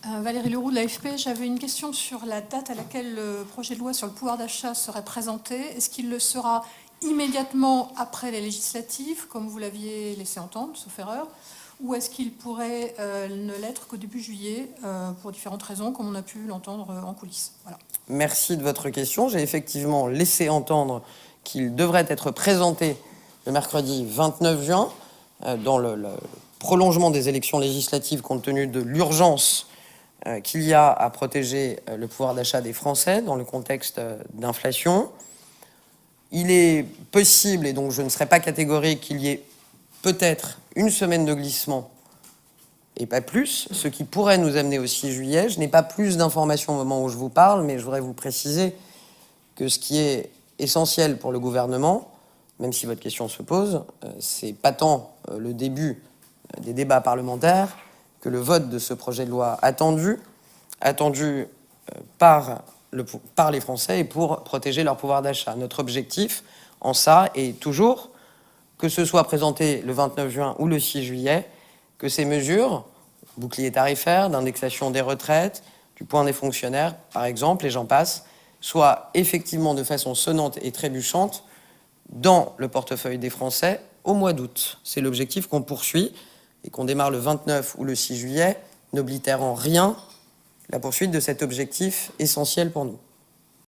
Valérie Leroux de l'AFP, j'avais une question sur la date à laquelle le projet de loi sur le pouvoir d'achat serait présenté. Est-ce qu'il le sera immédiatement après les législatives, comme vous l'aviez laissé entendre, sauf erreur, ou est-ce qu'il pourrait ne l'être qu'au début juillet, pour différentes raisons, comme on a pu l'entendre en coulisses? Voilà. Merci de votre question. J'ai effectivement laissé entendre qu'il devrait être présenté le mercredi 29 juin, dans le prolongement des élections législatives, compte tenu de l'urgence qu'il y a à protéger le pouvoir d'achat des Français dans le contexte d'inflation. Il est possible, et donc je ne serai pas catégorique, qu'il y ait peut-être une semaine de glissement et pas plus, ce qui pourrait nous amener au 6 juillet. Je n'ai pas plus d'informations au moment où je vous parle, mais je voudrais vous préciser que ce qui est essentiel pour le gouvernement, même si votre question se pose, c'est pas tant le début des débats parlementaires que le vote de ce projet de loi attendu par les Français et pour protéger leur pouvoir d'achat. Notre objectif en ça est toujours, que ce soit présenté le 29 juin ou le 6 juillet, que ces mesures, bouclier tarifaire, d'indexation des retraites, du point des fonctionnaires, par exemple, et j'en passe, soient effectivement de façon sonnante et trébuchante dans le portefeuille des Français au mois d'août. C'est l'objectif qu'on poursuit et qu'on démarre le 29 ou le 6 juillet, n'oblitère en rien la poursuite de cet objectif essentiel pour nous.